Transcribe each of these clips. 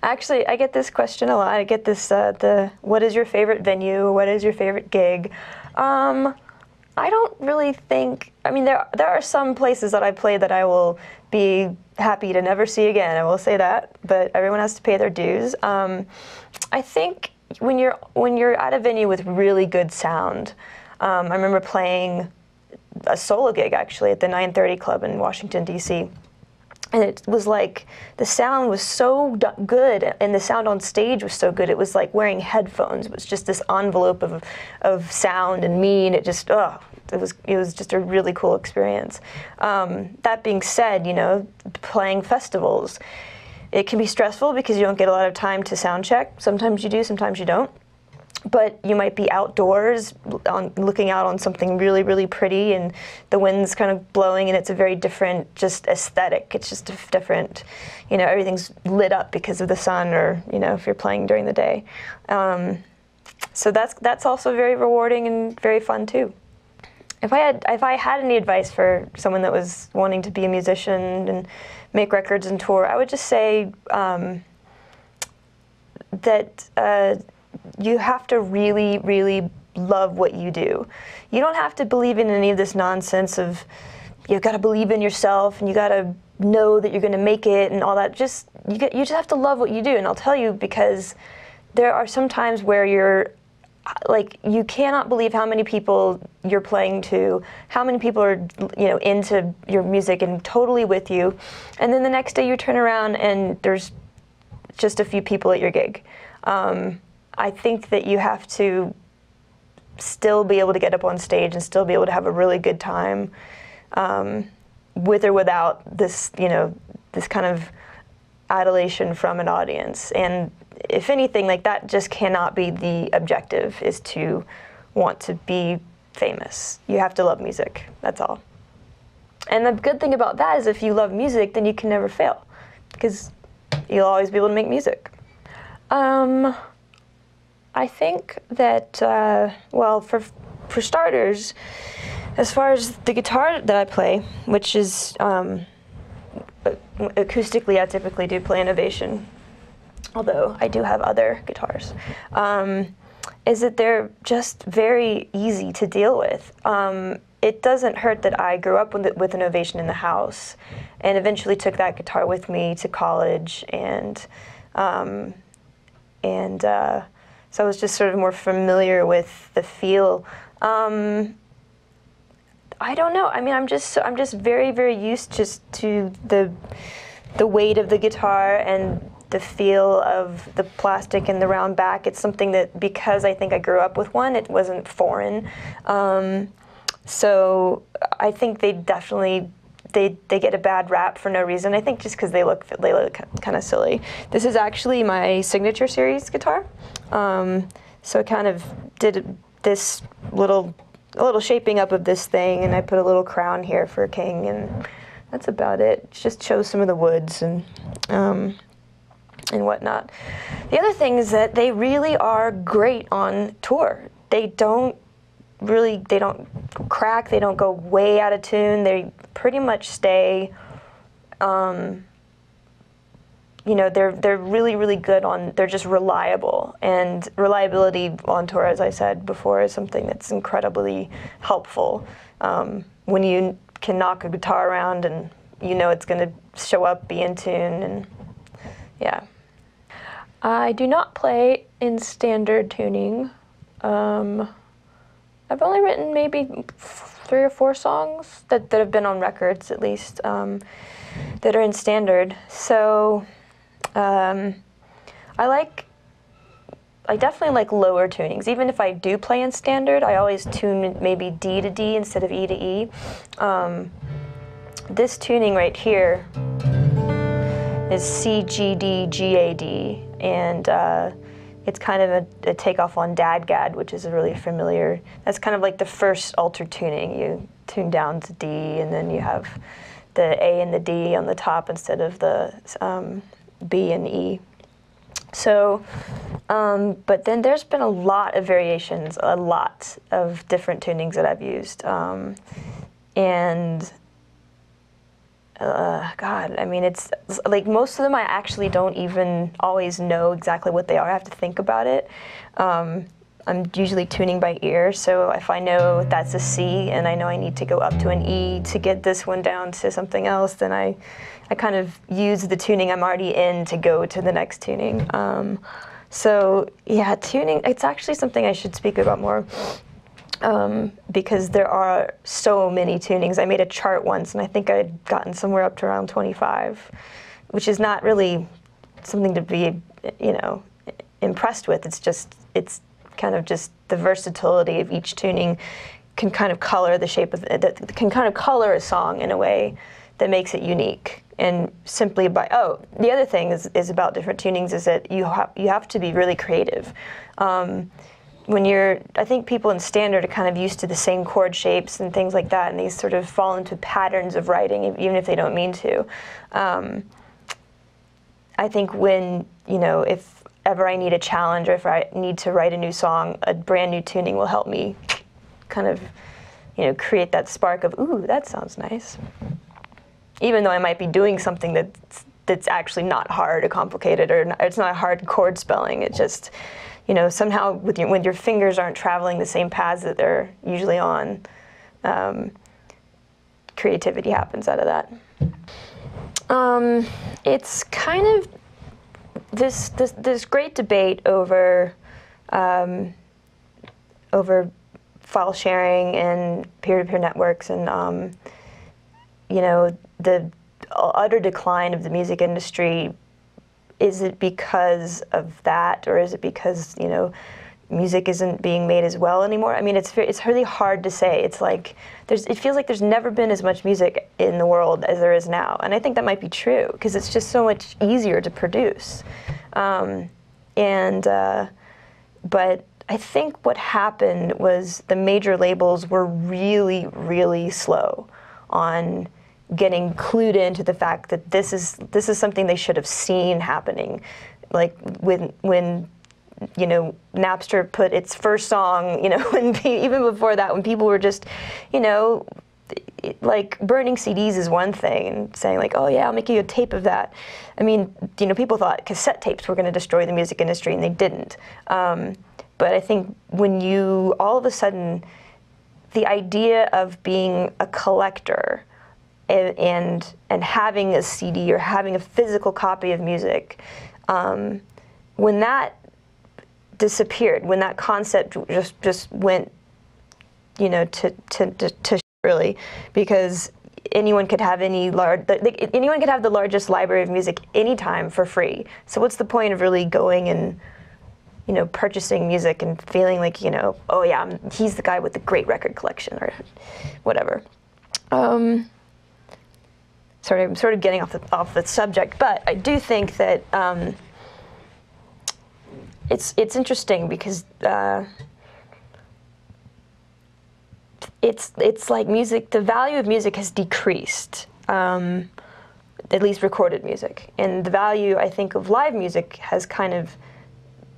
Actually, I get this question a lot. I get this, what is your favorite venue? What is your favorite gig? I don't really think, I mean, there are some places that I play that I will be happy to never see again, I will say that, but everyone has to pay their dues. I think when you're at a venue with really good sound, I remember playing a solo gig actually at the 930 Club in Washington, D.C. And it was like, the sound was so good, and the sound on stage was so good. It was like wearing headphones. It was just this envelope of sound and me, and it just, it was just a really cool experience. That being said, you know, playing festivals, it can be stressful because you don't get a lot of time to sound check. Sometimes you do, sometimes you don't. But you might be outdoors looking out on something really, really pretty, and the wind's kind of blowing, and it's a very different just aesthetic. It's just a different, you know, everything's lit up because of the sun, or, you know, if you're playing during the day. So that's also very rewarding and very fun too. If I had any advice for someone that was wanting to be a musician and make records and tour, I would just say that you have to really, really love what you do. You don't have to believe in any of this nonsense of, you've got to believe in yourself and you got to know that you're going to make it and all that. You just have to love what you do. And I'll tell you, because there are some times where you're like, you cannot believe how many people you're playing to, how many people are, you know, into your music and totally with you. And then the next day you turn around and there's just a few people at your gig. I think that you have to still be able to get up on stage and still be able to have a really good time, with or without this, you know, this kind of adulation from an audience. And if anything, like, that just cannot be the objective, is to want to be famous. You have to love music, that's all. And the good thing about that is, if you love music, then you can never fail, because you'll always be able to make music. I think that, well, for starters, as far as the guitar that I play, which is acoustically, I typically do play Innovation, although I do have other guitars, is that they're just very easy to deal with. It doesn't hurt that I grew up with Innovation in the house, and eventually took that guitar with me to college, and so I was just sort of more familiar with the feel. I don't know. I mean, I'm just very, very used just to the weight of the guitar and the feel of the plastic and the round back. It's something that, because I think I grew up with one, it wasn't foreign. So I think they definitely, they get a bad rap for no reason. I think just because they look kind of silly. This is actually my signature series guitar. So I kind of did this a little shaping up of this thing, and I put a little crown here for a king, and that's about it. It just shows some of the woods and whatnot. The other thing is that they really are great on tour. They don't crack, they don't go way out of tune, they pretty much stay, you know, they're really, really good on, they're just reliable. And reliability on tour, as I said before, is something that's incredibly helpful. When you can knock a guitar around and you know it's going to show up, be in tune, and yeah. I do not play in standard tuning. I've only written maybe 3 or 4 songs that have been on records, at least, that are in standard. So I definitely like lower tunings. Even if I do play in standard, I always tune maybe D to D instead of E to E. This tuning right here is C, G, D, G, A, D, and it's kind of a takeoff on Dadgad, which is a really familiar, that's kind of like the first altered tuning. You tune down to D, and then you have the A and the D on the top instead of the B and E. So, but then there's been a lot of variations, a lot of different tunings that I've used. And God, I mean, it's like most of them I actually don't even always know exactly what they are. I have to think about it. I'm usually tuning by ear, so if I know that's a C and I know I need to go up to an E to get this one down to something else, then I kind of use the tuning I'm already in to go to the next tuning. So yeah, tuning, it's actually something I should speak about more. Because there are so many tunings. I made a chart once, and I think I'd gotten somewhere up to around 25, which is not really something to be, you know, impressed with. It's kind of just the versatility of each tuning can kind of color the shape of it, can kind of color a song in a way that makes it unique. And simply by, the other thing is about different tunings is that you have to be really creative. I think people in standard are kind of used to the same chord shapes and things like that, and they sort of fall into patterns of writing, even if they don't mean to. I think when, you know, if ever I need a challenge or if I need to write a new song, a brand new tuning will help me kind of, you know, create that spark of, ooh, that sounds nice. Even though I might be doing something that's actually not hard or complicated, or it's not hard chord spelling, it just, you know, somehow when your fingers aren't traveling the same paths that they're usually on, creativity happens out of that. It's kind of this great debate over file sharing and peer-to-peer networks, and you know, the utter decline of the music industry. Is it because of that, or is it because, you know, music isn't being made as well anymore? I mean, it's really hard to say. It's like it feels like there's never been as much music in the world as there is now, and I think that might be true because it's just so much easier to produce. But I think what happened was the major labels were really, really slow on getting clued into the fact that this is something they should have seen happening. Like when you know, Napster put its first song, you know, even before that, when people were just, you know, like burning CDs is one thing and saying like, oh yeah, I'll make you a tape of that. I mean, you know, people thought cassette tapes were going to destroy the music industry, and they didn't. But I think when you, all of a sudden, the idea of being a collector and having a CD or having a physical copy of music, when that disappeared, when that concept just went, you know, to really, because anyone could have anyone could have the largest library of music anytime for free. So what's the point of really going and, you know, purchasing music and feeling like, you know, oh yeah, he's the guy with the great record collection or whatever. Sorry, I'm sort of getting off the subject, but I do think that it's interesting because it's like music. The value of music has decreased, at least recorded music, and the value, I think, of live music has kind of,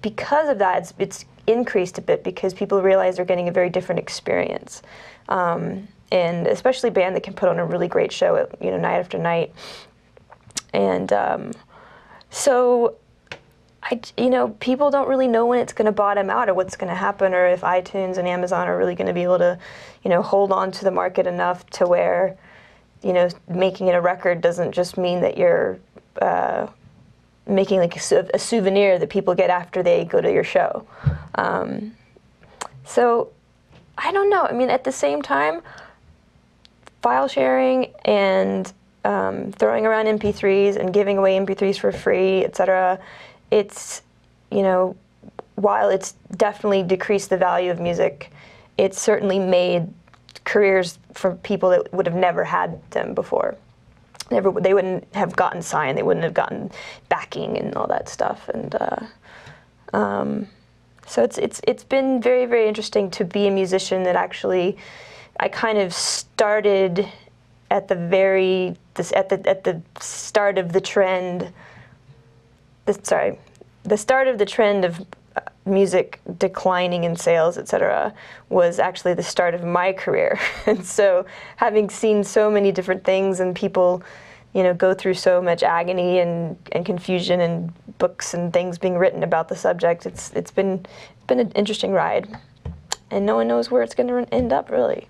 because of that, it's increased a bit because people realize they're getting a very different experience. And especially a band that can put on a really great show, you know, night after night. And so, you know, people don't really know when it's going to bottom out or what's going to happen, or if iTunes and Amazon are really going to be able to, you know, hold on to the market enough to where, you know, making it a record doesn't just mean that you're making like a souvenir that people get after they go to your show. So, I don't know. I mean, at the same time, file sharing and throwing around MP3s and giving away MP3s for free, etc. It's, you know, while it's definitely decreased the value of music, it's certainly made careers for people that would have never had them before. They wouldn't have gotten signed, they wouldn't have gotten backing and all that stuff. And so it's been very, very interesting to be a musician that actually, I kind of started at the start of the trend. The start of the trend of music declining in sales, etc., was actually the start of my career. And so, having seen so many different things and people you know, go through so much agony and confusion and books and things being written about the subject. It's been an interesting ride, and no one knows where it's going to end up, really.